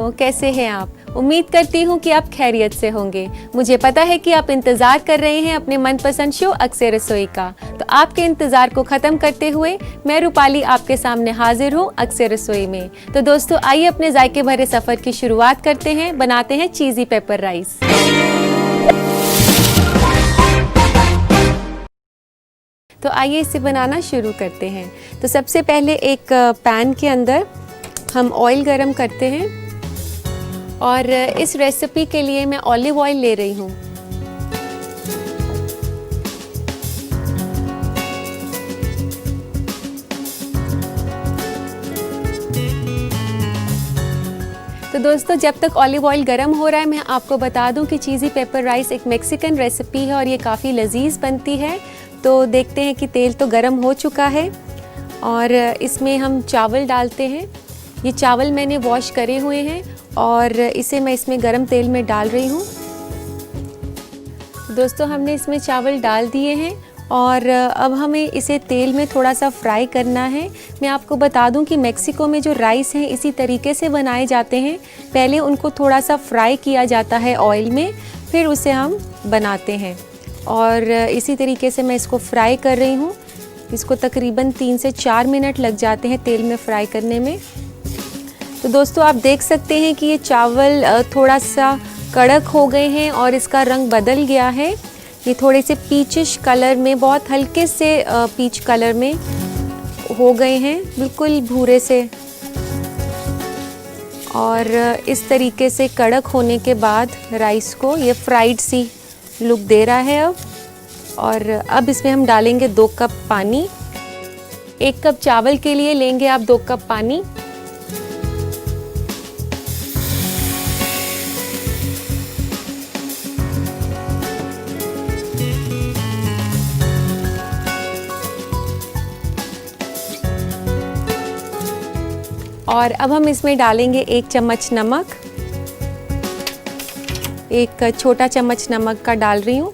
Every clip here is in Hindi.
कैसे हैं आप? उम्मीद करती हूँ कि आप खैरियत से होंगे। मुझे पता है कि आप इंतज़ार कर रहे हैं अपने मनपसंद शो अक्सर रसोई का। तो आपके इंतज़ार को ख़त्म करते हुए मैं रूपाली आपके सामने हाजिर हूँ अक्सर रसोई में। तो दोस्तों आइए अपने जायके भरे सफ़र की शुरुआत करते हैं। बनाते हैं चीज़ी पेपर राइस। तो आइए इसे बनाना शुरू करते हैं। तो सबसे पहले एक पैन के अंदर हम ऑयल गरम करते हैं और इस रेसिपी के लिए मैं ऑलिव ऑयल ले रही हूँ। तो दोस्तों जब तक ऑलिव ऑयल गरम हो रहा है मैं आपको बता दूं कि चीज़ी पेपर राइस एक मेक्सिकन रेसिपी है और ये काफ़ी लजीज बनती है। तो देखते हैं कि तेल तो गरम हो चुका है और इसमें हम चावल डालते हैं। ये चावल मैंने वॉश करे हुए हैं और इसे मैं इसमें गरम तेल में डाल रही हूँ। दोस्तों हमने इसमें चावल डाल दिए हैं और अब हमें इसे तेल में थोड़ा सा फ्राई करना है। मैं आपको बता दूं कि मेक्सिको में जो राइस हैं इसी तरीके से बनाए जाते हैं। पहले उनको थोड़ा सा फ्राई किया जाता है ऑयल में, फिर उसे हम बनाते हैं और इसी तरीके से मैं इसको फ्राई कर रही हूँ। इसको तकरीबन 3 से 4 मिनट लग जाते हैं तेल में फ्राई करने में। तो दोस्तों आप देख सकते हैं कि ये चावल थोड़ा सा कड़क हो गए हैं और इसका रंग बदल गया है। ये थोड़े से पीचिश कलर में, बहुत हल्के से पीच कलर में हो गए हैं, बिल्कुल भूरे से। और इस तरीके से कड़क होने के बाद राइस को ये फ्राइड सी लुक दे रहा है अब। और अब इसमें हम डालेंगे 2 कप पानी। 1 कप चावल के लिए लेंगे आप 2 कप पानी। और अब हम इसमें डालेंगे 1 चम्मच नमक। 1 छोटा चम्मच नमक का डाल रही हूँ।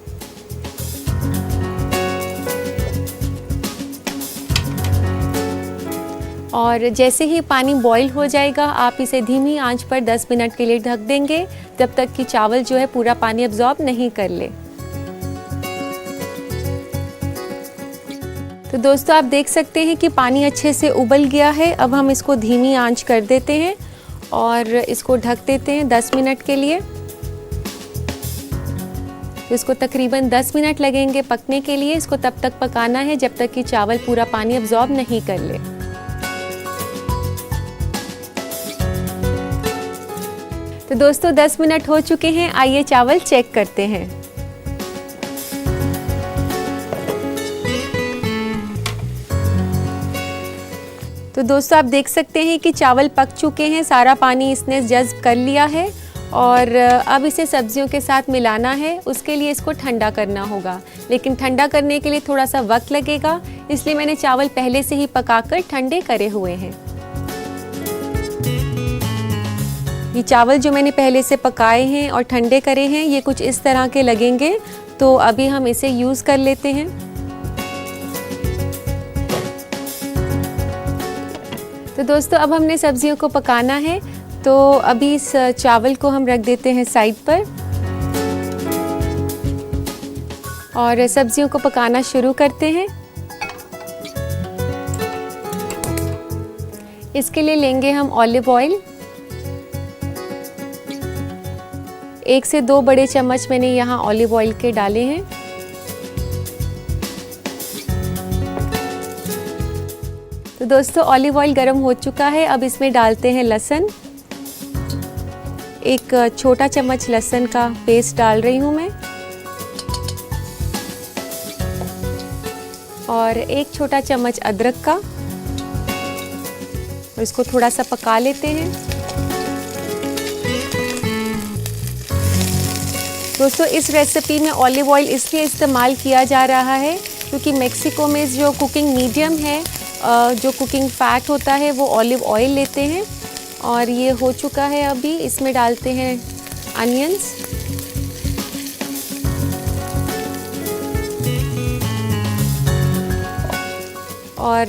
और जैसे ही पानी बॉईल हो जाएगा आप इसे धीमी आंच पर 10 मिनट के लिए ढक देंगे, जब तक कि चावल जो है पूरा पानी अब्जॉर्ब नहीं कर ले। तो दोस्तों आप देख सकते हैं कि पानी अच्छे से उबल गया है। अब हम इसको धीमी आंच कर देते हैं और इसको ढक देते हैं 10 मिनट के लिए। तो इसको तकरीबन 10 मिनट लगेंगे पकने के लिए। इसको तब तक पकाना है जब तक कि चावल पूरा पानी अब्जॉर्ब नहीं कर ले। तो दोस्तों 10 मिनट हो चुके हैं। आइए चावल चेक करते हैं। तो दोस्तों आप देख सकते हैं कि चावल पक चुके हैं, सारा पानी इसने जज़्ब कर लिया है और अब इसे सब्जियों के साथ मिलाना है। उसके लिए इसको ठंडा करना होगा, लेकिन ठंडा करने के लिए थोड़ा सा वक्त लगेगा, इसलिए मैंने चावल पहले से ही पकाकर ठंडे करे हुए हैं। ये चावल जो मैंने पहले से पकाए हैं और ठंडे करे हैं ये कुछ इस तरह के लगेंगे। तो अभी हम इसे यूज़ कर लेते हैं। तो दोस्तों अब हमने सब्जियों को पकाना है, तो अभी इस चावल को हम रख देते हैं साइड पर और सब्जियों को पकाना शुरू करते हैं। इसके लिए लेंगे हम ऑलिव ऑयल। 1 से 2 बड़े चम्मच मैंने यहाँ ऑलिव ऑयल के डाले हैं। तो दोस्तों ऑलिव ऑयल गरम हो चुका है। अब इसमें डालते हैं लहसुन। 1 छोटा चम्मच लहसुन का पेस्ट डाल रही हूँ मैं और 1 छोटा चम्मच अदरक का। और इसको थोड़ा सा पका लेते हैं। दोस्तों इस रेसिपी में ऑलिव ऑयल इसलिए इस्तेमाल किया जा रहा है क्योंकि मेक्सिको में जो कुकिंग मीडियम है, जो कुकिंग फैट होता है वो ऑलिव ऑयल लेते हैं। और ये हो चुका है। अभी इसमें डालते हैं अनियंस और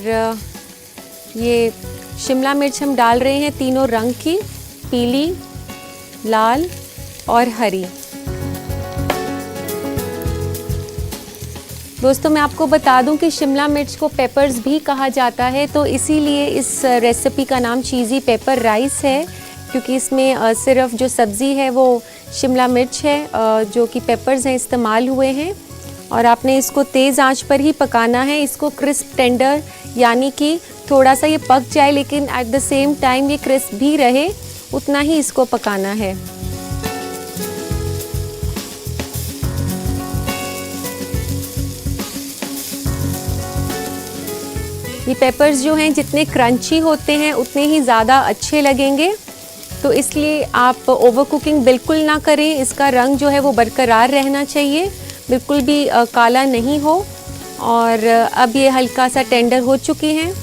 ये शिमला मिर्च हम डाल रहे हैं तीनों रंग की, पीली, लाल और हरी। दोस्तों मैं आपको बता दूं कि शिमला मिर्च को पेपर्स भी कहा जाता है, तो इसीलिए इस रेसिपी का नाम चीज़ी पेपर राइस है, क्योंकि इसमें सिर्फ जो सब्ज़ी है वो शिमला मिर्च है, जो कि पेपर्स हैं इस्तेमाल हुए हैं। और आपने इसको तेज़ आंच पर ही पकाना है, इसको क्रिस्प टेंडर यानी कि थोड़ा सा ये पक जाए लेकिन एट द सेम टाइम ये क्रिस्प भी रहे, उतना ही इसको पकाना है। ये पेपर्स जो हैं जितने क्रंची होते हैं उतने ही ज़्यादा अच्छे लगेंगे, तो इसलिए आप ओवर कुकिंग बिल्कुल ना करें। इसका रंग जो है वो बरकरार रहना चाहिए, बिल्कुल भी काला नहीं हो। और अब ये हल्का सा टेंडर हो चुकी हैं।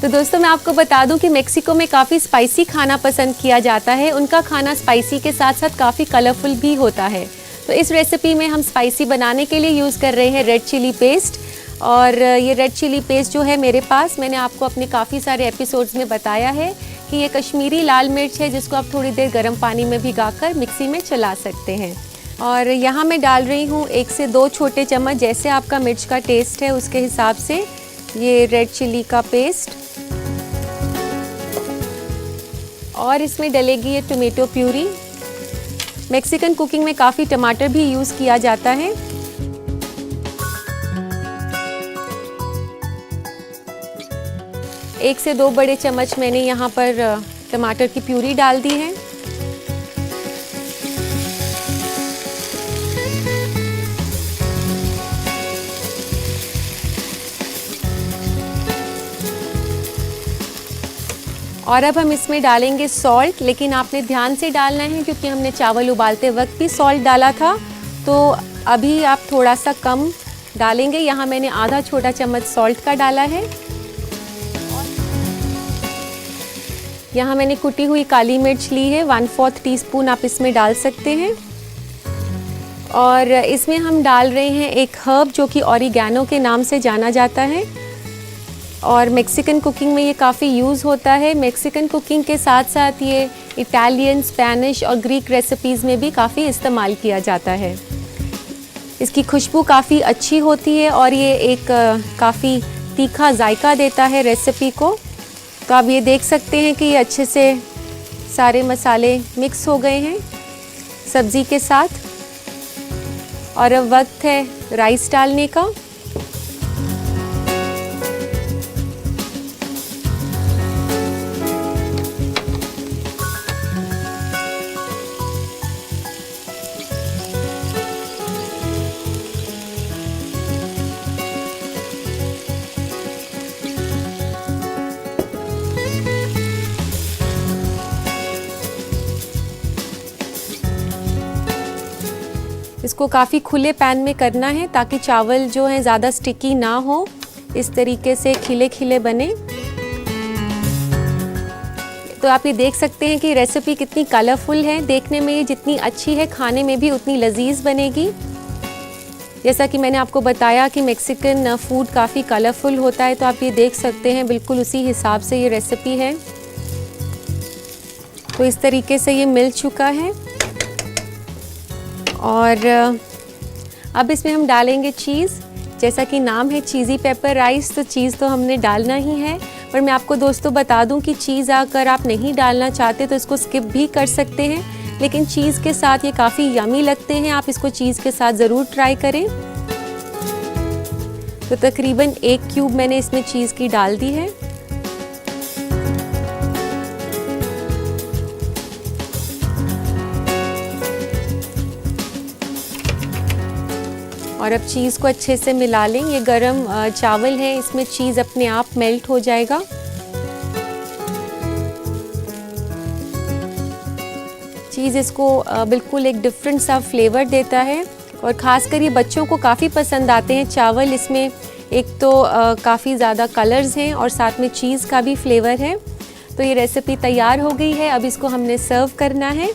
तो दोस्तों मैं आपको बता दूं कि मेक्सिको में काफ़ी स्पाइसी खाना पसंद किया जाता है। उनका खाना स्पाइसी के साथ साथ काफ़ी कलरफुल भी होता है। तो इस रेसिपी में हम स्पाइसी बनाने के लिए यूज़ कर रहे हैं रेड चिली पेस्ट। और ये रेड चिली पेस्ट जो है मेरे पास, मैंने आपको अपने काफ़ी सारे एपिसोड्स में बताया है कि ये कश्मीरी लाल मिर्च है, जिसको आप थोड़ी देर गर्म पानी में भिगाकर मिक्सी में चला सकते हैं। और यहाँ मैं डाल रही हूँ 1 से 2 छोटे चम्मच, जैसे आपका मिर्च का टेस्ट है उसके हिसाब से, ये रेड चिली का पेस्ट। और इसमें डलेगी ये टोमेटो प्यूरी। मेक्सिकन कुकिंग में काफ़ी टमाटर भी यूज़ किया जाता है। एक से 2 बड़े चम्मच मैंने यहाँ पर टमाटर की प्यूरी डाल दी है। और अब हम इसमें डालेंगे सॉल्ट, लेकिन आपने ध्यान से डालना है क्योंकि हमने चावल उबालते वक्त भी सॉल्ट डाला था, तो अभी आप थोड़ा सा कम डालेंगे। यहाँ मैंने आधा छोटा चम्मच सॉल्ट का डाला है। यहाँ मैंने कुटी हुई काली मिर्च ली है, 1/4 टीस्पून आप इसमें डाल सकते हैं। और इसमें हम डाल रहे हैं एक हर्ब जो कि ऑरिगैनो के नाम से जाना जाता है, और मेक्सिकन कुकिंग में ये काफ़ी यूज़ होता है। मेक्सिकन कुकिंग के साथ साथ ये इटालियन, स्पेनिश और ग्रीक रेसिपीज़ में भी काफ़ी इस्तेमाल किया जाता है। इसकी खुशबू काफ़ी अच्छी होती है और ये एक काफ़ी तीखा जायका देता है रेसिपी को। तो आप ये देख सकते हैं कि ये अच्छे से सारे मसाले मिक्स हो गए हैं सब्ज़ी के साथ। और अब वक्त है राइस डालने का। इसको काफ़ी खुले पैन में करना है ताकि चावल जो हैं ज़्यादा स्टिकी ना हो, इस तरीके से खिले खिले बने। तो आप ये देख सकते हैं कि रेसिपी कितनी कलरफुल है। देखने में ये जितनी अच्छी है, खाने में भी उतनी लजीज बनेगी। जैसा कि मैंने आपको बताया कि मेक्सिकन फूड काफ़ी कलरफुल होता है, तो आप ये देख सकते हैं बिल्कुल उसी हिसाब से ये रेसिपी है। तो इस तरीके से ये मिल चुका है। और अब इसमें हम डालेंगे चीज़। जैसा कि नाम है चीज़ी पेपर राइस, तो चीज़ तो हमने डालना ही है। पर मैं आपको दोस्तों बता दूं कि चीज़ अगर आप नहीं डालना चाहते तो इसको स्किप भी कर सकते हैं, लेकिन चीज़ के साथ ये काफ़ी यमी लगते हैं। आप इसको चीज़ के साथ ज़रूर ट्राई करें। तो तकरीबन 1 क्यूब मैंने इसमें चीज़ की डाल दी है। और अब चीज़ को अच्छे से मिला लें। ये गरम चावल है, इसमें चीज़ अपने आप मेल्ट हो जाएगा। चीज़ इसको बिल्कुल एक डिफरेंट सा फ्लेवर देता है, और ख़ासकर ये बच्चों को काफ़ी पसंद आते हैं चावल। इसमें एक तो काफ़ी ज़्यादा कलर्स हैं और साथ में चीज़ का भी फ्लेवर है। तो ये रेसिपी तैयार हो गई है। अब इसको हमने सर्व करना है।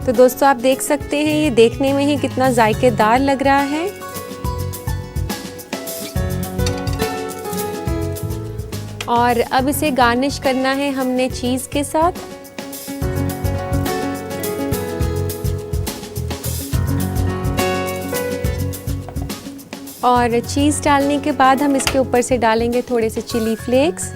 तो दोस्तों आप देख सकते हैं ये देखने में ही कितना जायकेदार लग रहा है। और अब इसे गार्निश करना है हमने चीज़ के साथ। और चीज़ डालने के बाद हम इसके ऊपर से डालेंगे थोड़े से चिली फ्लेक्स।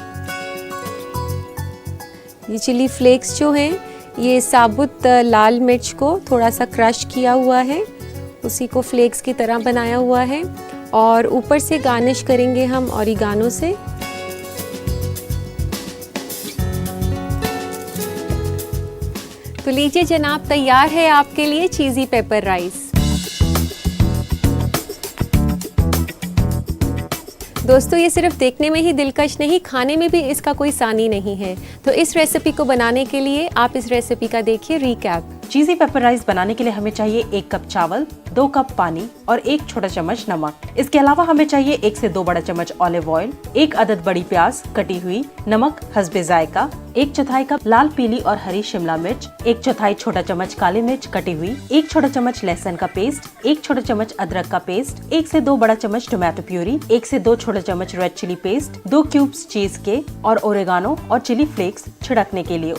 ये चिली फ्लेक्स जो हैं ये साबुत लाल मिर्च को थोड़ा सा क्रश किया हुआ है, उसी को फ्लेक्स की तरह बनाया हुआ है। और ऊपर से गार्निश करेंगे हम ऑरिगानो से। तो लीजिए जनाब, तैयार है आपके लिए चीज़ी पेपर राइस। दोस्तों ये सिर्फ देखने में ही दिलकश नहीं, खाने में भी इसका कोई सानी नहीं है। तो इस रेसिपी को बनाने के लिए आप इस रेसिपी का देखिए रिकैप। चीज़ी पेपर राइस बनाने के लिए हमें चाहिए 1 कप चावल, 2 कप पानी और 1 छोटा चम्मच नमक। इसके अलावा हमें चाहिए 1 से 2 बड़ा चम्मच ऑलिव ऑयल, 1 अदद बड़ी प्याज कटी हुई, नमक हस्बे जायका, 1/4 कप लाल पीली और हरी शिमला मिर्च, 1/4 छोटा चम्मच काली मिर्च कटी हुई, 1 छोटा चम्मच लहसुन का पेस्ट, 1 छोटा चम्मच अदरक का पेस्ट, 1 से 2 बड़ा चम्मच टोमेटो प्यूरी, 1 से 2 छोटा चम्मच रेड चिली पेस्ट, 2 क्यूब्स चीज के और ओरेगानो और चिली फ्लेक्स छिड़कने के लिए।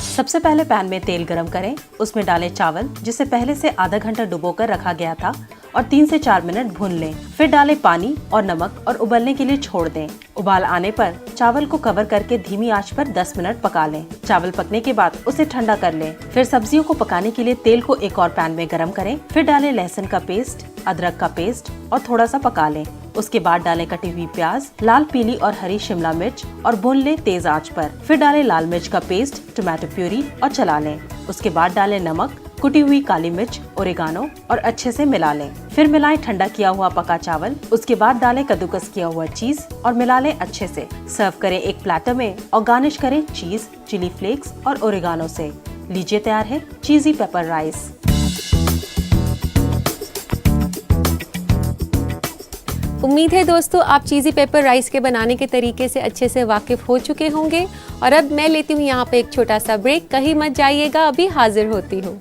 सबसे पहले पैन में तेल गरम करें, उसमें डालें चावल जिसे पहले से आधा घंटा डुबोकर रखा गया था और 3 से 4 मिनट भून लें। फिर डालें पानी और नमक और उबलने के लिए छोड़ दें। उबाल आने पर चावल को कवर करके धीमी आंच पर 10 मिनट पका लें। चावल पकने के बाद उसे ठंडा कर लें। फिर सब्जियों को पकाने के लिए तेल को एक और पैन में गरम करें। फिर डालें लहसुन का पेस्ट, अदरक का पेस्ट और थोड़ा सा पका लें। उसके बाद डालें कटी हुई प्याज, लाल पीली और हरी शिमला मिर्च और भून लें तेज आंच पर। फिर डालें लाल मिर्च का पेस्ट, टोमेटो प्यूरी और चला लें। उसके बाद डालें नमक, कुटी हुई काली मिर्च, ओरेगानो और अच्छे से मिला लें। फिर मिलाएं ठंडा किया हुआ पका चावल। उसके बाद डालें कद्दूकस किया हुआ चीज और मिला लें अच्छे से। सर्व करें एक प्लेटर में और गार्निश करें चीज, चिली फ्लेक्स और ओरेगानो से। लीजिए तैयार है चीज़ी पेपर राइस। उम्मीद है दोस्तों आप चीज़ी पेपर राइस के बनाने के तरीके से अच्छे से वाकिफ़ हो चुके होंगे। और अब मैं लेती हूँ यहाँ पे एक छोटा सा ब्रेक। कहीं मत जाइएगा, अभी हाजिर होती हूँ।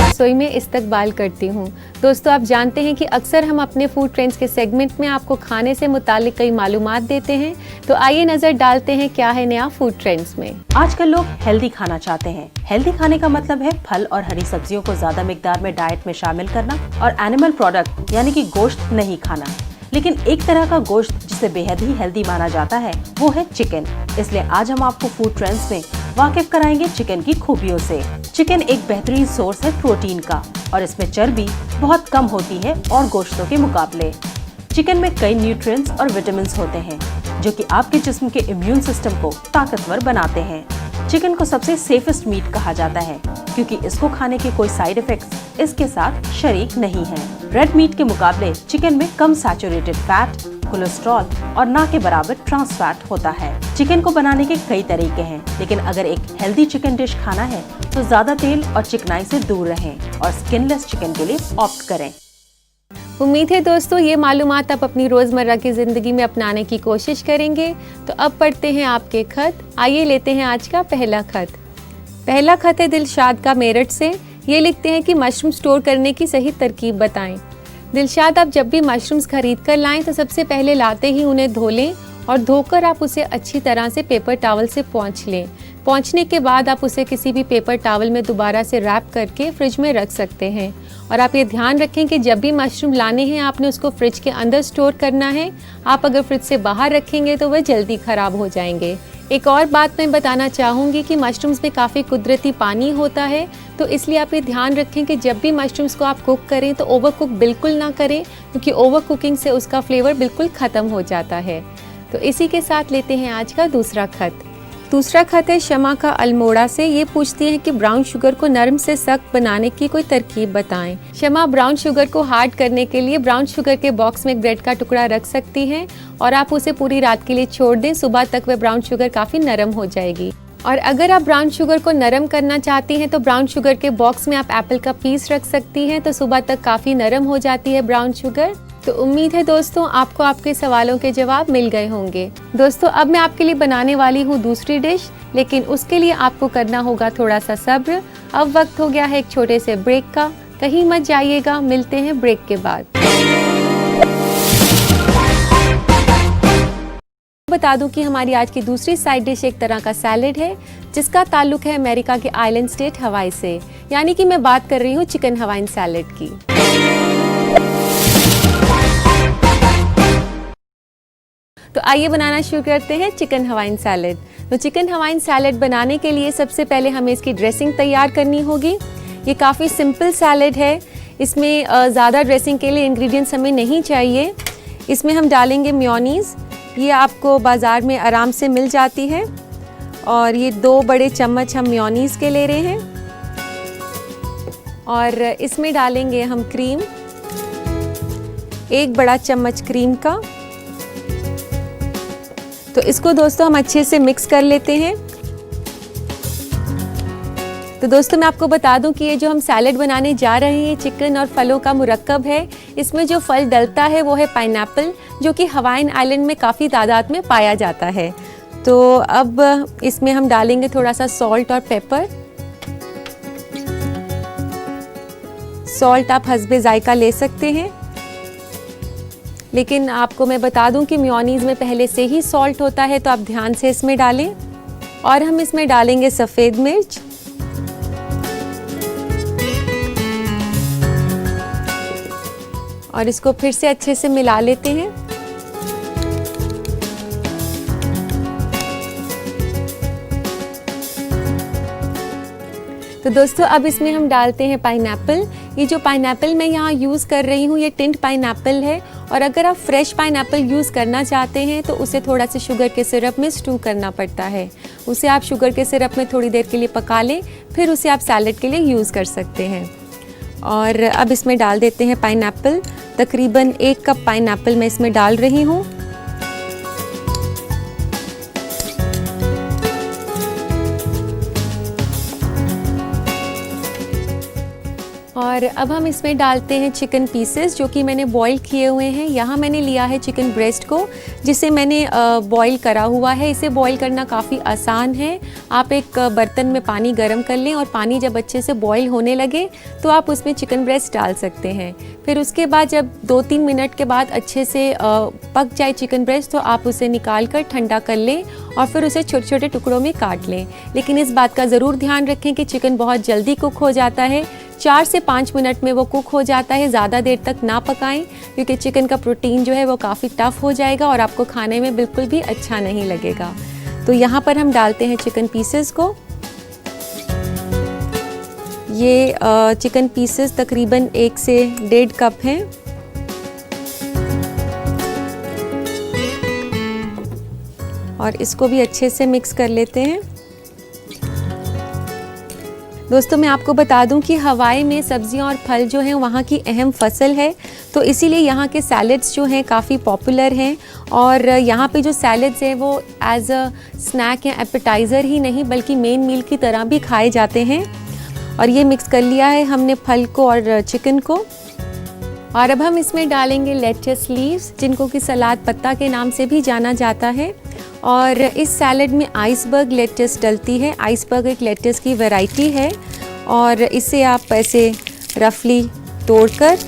रसोई में इस्तकबाल करती हूँ। दोस्तों आप जानते हैं कि अक्सर हम अपने फूड ट्रेंड्स के सेगमेंट में आपको खाने से मुतालिक कई मालूमात देते हैं। तो आइए नज़र डालते हैं क्या है नया फूड ट्रेंड्स में। आजकल लोग हेल्दी खाना चाहते हैं। हेल्दी खाने का मतलब है फल और हरी सब्जियों को ज्यादा मिकदार में डाइट में शामिल करना और एनिमल प्रोडक्ट यानी कि गोश्त नहीं खाना। लेकिन एक तरह का गोश्त जिसे बेहद ही हेल्दी माना जाता है वो है चिकन। इसलिए आज हम आपको फूड ट्रेंड्स में वाकिफ कराएंगे चिकन की खूबियों से। चिकन एक बेहतरीन सोर्स है प्रोटीन का और इसमें चर्बी बहुत कम होती है और गोश्तों के मुकाबले। चिकन में कई न्यूट्रिएंट्स और विटामिन होते हैं जो कि आपके जिस्म के इम्यून सिस्टम को ताकतवर बनाते हैं। चिकन को सबसे सेफेस्ट मीट कहा जाता है क्योंकि इसको खाने के कोई साइड इफेक्ट्स इसके साथ शरीक नहीं है। रेड मीट के मुकाबले चिकन में कम सैचुरेटेड फैट, कोलेस्ट्रॉल और ना के बराबर ट्रांस फैट होता है। चिकन को बनाने के कई तरीके हैं, लेकिन अगर एक हेल्दी चिकन डिश खाना है तो ज्यादा तेल और चिकनाई से दूर रहें और स्किनलेस चिकन के लिए ऑप्ट करें। उम्मीद है दोस्तों ये मालूमात आप अपनी रोज़मर्रा की ज़िंदगी में अपनाने की कोशिश करेंगे। तो अब पढ़ते हैं आपके खत। आइए लेते हैं आज का पहला खत। पहला खत है दिलशाद का मेरठ से। ये लिखते हैं कि मशरूम स्टोर करने की सही तरकीब बताएं। दिलशाद, आप जब भी मशरूम्स खरीद कर लाएं तो सबसे पहले लाते ही उन्हें धो लें और धोकर आप उसे अच्छी तरह से पेपर टॉवल से पोंछ लें। पोंछने के बाद आप उसे किसी भी पेपर टॉवल में दोबारा से रैप करके फ्रिज में रख सकते हैं। और आप ये ध्यान रखें कि जब भी मशरूम लाने हैं आपने उसको फ्रिज के अंदर स्टोर करना है। आप अगर फ्रिज से बाहर रखेंगे तो वह जल्दी ख़राब हो जाएंगे। एक और बात मैं बताना चाहूँगी कि मशरूम्स में काफ़ी कुदरती पानी होता है, तो इसलिए आप ये ध्यान रखें कि जब भी मशरूम्स को आप कुक करें तो ओवर कुक बिल्कुल ना करें, क्योंकि ओवर कुकिंग से उसका फ्लेवर बिल्कुल ख़त्म हो जाता है। तो इसी के साथ लेते हैं आज का दूसरा खत। दूसरा खत है शमा का अल्मोड़ा से। ये पूछती हैं कि ब्राउन शुगर को नरम से सख्त बनाने की कोई तरकीब बताएं। शमा, ब्राउन शुगर को हार्ड करने के लिए ब्राउन शुगर के बॉक्स में ब्रेड का टुकड़ा रख सकती हैं और आप उसे पूरी रात के लिए छोड़ दें। सुबह तक वह ब्राउन शुगर काफ़ी नरम हो जाएगी। और अगर आप ब्राउन शुगर को नरम करना चाहती हैं तो ब्राउन शुगर के बॉक्स में आप एप्पल का पीस रख सकती हैं, तो सुबह तक काफ़ी नरम हो जाती है ब्राउन शुगर। तो उम्मीद है दोस्तों आपको आपके सवालों के जवाब मिल गए होंगे। दोस्तों अब मैं आपके लिए बनाने वाली हूँ दूसरी डिश, लेकिन उसके लिए आपको करना होगा थोड़ा सा सब्र। अब वक्त हो गया है एक छोटे से ब्रेक का, कहीं मत जाइएगा, मिलते हैं ब्रेक के बाद। बता दूं कि हमारी आज की दूसरी साइड डिश एक तरह का सैलेड है जिसका ताल्लुक है अमेरिका के आइलैंड स्टेट हवाई से, यानी कि मैं बात कर रही हूँ चिकन हवाइन सैलेड की। तो आइए बनाना शुरू करते हैं चिकन हवाइन सैलेड। तो चिकन हवाइन सैलेड बनाने के लिए सबसे पहले हमें इसकी ड्रेसिंग तैयार करनी होगी। ये काफ़ी सिंपल सैलेड है, इसमें ज़्यादा ड्रेसिंग के लिए इंग्रेडिएंट्स हमें नहीं चाहिए। इसमें हम डालेंगे मेयोनीज़, ये आपको बाज़ार में आराम से मिल जाती है, और ये 2 बड़े चम्मच हम मेयोनीज़ के ले रहे हैं। और इसमें डालेंगे हम क्रीम, 1 बड़ा चम्मच क्रीम का। तो इसको दोस्तों हम अच्छे से मिक्स कर लेते हैं। तो दोस्तों मैं आपको बता दूं कि ये जो हम सैलेड बनाने जा रहे हैं चिकन और फलों का मुरक्कब है। इसमें जो फल डलता है वो है पाइनएप्पल, जो कि हवाइन आइलैंड में काफ़ी तादाद में पाया जाता है। तो अब इसमें हम डालेंगे थोड़ा सा सॉल्ट और पेपर। सॉल्ट आप हस्बे जायका ले सकते हैं, लेकिन आपको मैं बता दूं कि मेयोनीज़ में पहले से ही सॉल्ट होता है, तो आप ध्यान से इसमें डालें। और हम इसमें डालेंगे सफ़ेद मिर्च, और इसको फिर से अच्छे से मिला लेते हैं। तो दोस्तों अब इसमें हम डालते हैं पाइनएप्पल। ये जो पाइनएप्पल मैं यहाँ यूज़ कर रही हूँ ये टिंट पाइनएप्पल है, और अगर आप फ्रेश पाइनएप्पल यूज़ करना चाहते हैं तो उसे थोड़ा सा शुगर के सिरप में स्टू करना पड़ता है। उसे आप शुगर के सिरप में थोड़ी देर के लिए पका लें, फिर उसे आप सैलेड के लिए यूज़ कर सकते हैं। और अब इसमें डाल देते हैं पाइनएप्पल। तकरीबन 1 कप पाइनएप्पल मैं इसमें डाल रही हूँ। और अब हम इसमें डालते हैं चिकन पीसेस, जो कि मैंने बॉईल किए हुए हैं। यहाँ मैंने लिया है चिकन ब्रेस्ट को, जिसे मैंने बॉईल करा हुआ है। इसे बॉईल करना काफ़ी आसान है। आप एक बर्तन में पानी गर्म कर लें, और पानी जब अच्छे से बॉईल होने लगे तो आप उसमें चिकन ब्रेस्ट डाल सकते हैं। फिर उसके बाद जब 2-3 मिनट के बाद अच्छे से पक जाए चिकन ब्रेस्ट, तो आप उसे निकाल कर ठंडा कर लें, और फिर उसे छोटे छोटे टुकड़ों में काट लें। लेकिन इस बात का ज़रूर ध्यान रखें कि चिकन बहुत जल्दी कुक हो जाता है, 4 से 5 मिनट में वो कुक हो जाता है। ज़्यादा देर तक ना पकाएं, क्योंकि चिकन का प्रोटीन जो है वो काफ़ी टफ़ हो जाएगा और आपको खाने में बिल्कुल भी अच्छा नहीं लगेगा। तो यहाँ पर हम डालते हैं चिकन पीसेस को। ये चिकन पीसेस तकरीबन 1 से 1.5 कप हैं। और इसको भी अच्छे से मिक्स कर लेते हैं। दोस्तों मैं आपको बता दूं कि हवाई में सब्जियां और फल जो हैं वहाँ की अहम फसल है, तो इसीलिए यहाँ के सैलेड्स जो हैं काफ़ी पॉपुलर हैं। और यहाँ पे जो सैलेड्स हैं वो एज अ स्नैक या एपेटाइज़र ही नहीं बल्कि मेन मील की तरह भी खाए जाते हैं। और ये मिक्स कर लिया है हमने फल को और चिकन को। और अब हम इसमें डालेंगे लेट्स लीव्स, जिनको कि सलाद पत्ता के नाम से भी जाना जाता है। और इस सैलेड में आइसबर्ग लेट्स डलती है। आइसबर्ग एक लेट्स की वैरायटी है, और इसे आप ऐसे रफली तोड़कर,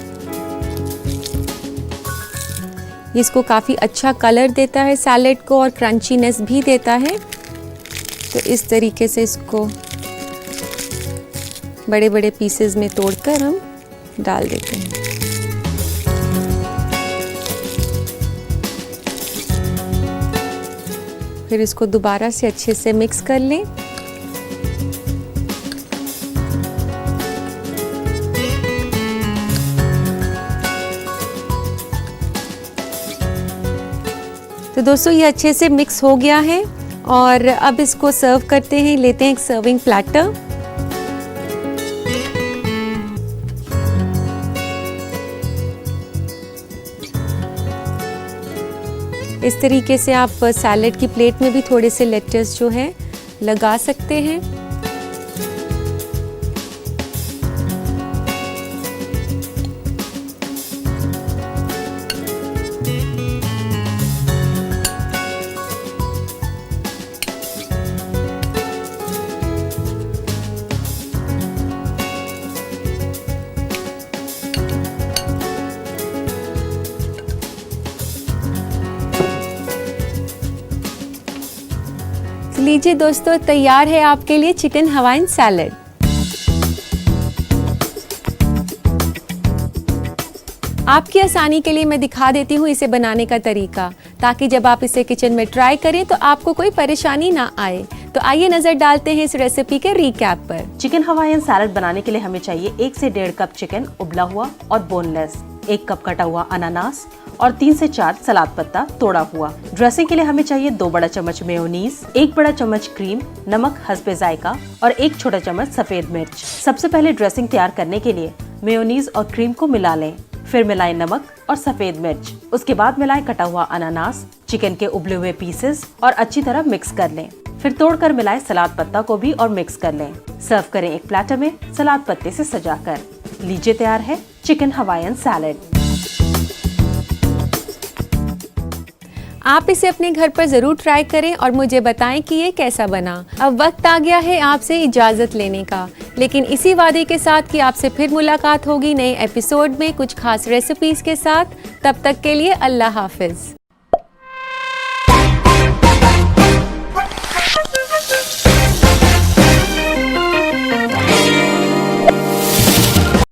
इसको काफ़ी अच्छा कलर देता है सैलेड को, और क्रंचीनेस भी देता है। तो इस तरीके से इसको बड़े बड़े पीसेस में तोड़कर हम डाल देते हैं। फिर इसको दोबारा से अच्छे से मिक्स कर लें। तो दोस्तों ये अच्छे से मिक्स हो गया है, और अब इसको सर्व करते हैं। लेते हैं एक सर्विंग प्लेटर। इस तरीके से आप सैलेड की प्लेट में भी थोड़े से लेट्स जो है लगा सकते हैं। लीजिए दोस्तों, तैयार है आपके लिए चिकन हवाइन सैलेड। आपकी आसानी के लिए मैं दिखा देती हूँ इसे बनाने का तरीका, ताकि जब आप इसे किचन में ट्राई करें तो आपको कोई परेशानी ना आए। तो आइए नजर डालते हैं इस रेसिपी के रिकैप पर। चिकन हवाईयन सैलेड बनाने के लिए हमें चाहिए 1 से 1.5 कप चिकन उबला हुआ और बोनलेस, 1 कप कटा हुआ अनानास और 3 से 4 सलाद पत्ता तोड़ा हुआ। ड्रेसिंग के लिए हमें चाहिए 2 बड़ा चम्मच मेयोनीज, 1 बड़ा चम्मच क्रीम, नमक हस्बे जायका और 1 छोटा चम्मच सफेद मिर्च। सबसे पहले ड्रेसिंग तैयार करने के लिए मेयोनीज और क्रीम को मिला लें, फिर मिलाएं नमक और सफेद मिर्च। उसके बाद मिलाएं कटा हुआ अनानास, चिकन के उबले हुए पीसेस और अच्छी तरह मिक्स कर लें। फिर तोड़कर मिलाएं सलाद पत्ता को भी और मिक्स कर लें। सर्व करें एक प्लेटर में सलाद पत्ते से सजाकर। लीजिए तैयार है चिकन हवाईयन सैलेड। आप इसे अपने घर पर ज़रूर ट्राई करें और मुझे बताएं कि ये कैसा बना। अब वक्त आ गया है आपसे इजाज़त लेने का, लेकिन इसी वादे के साथ कि आपसे फिर मुलाकात होगी नए एपिसोड में कुछ खास रेसिपीज़ के साथ। तब तक के लिए अल्लाह हाफिज़।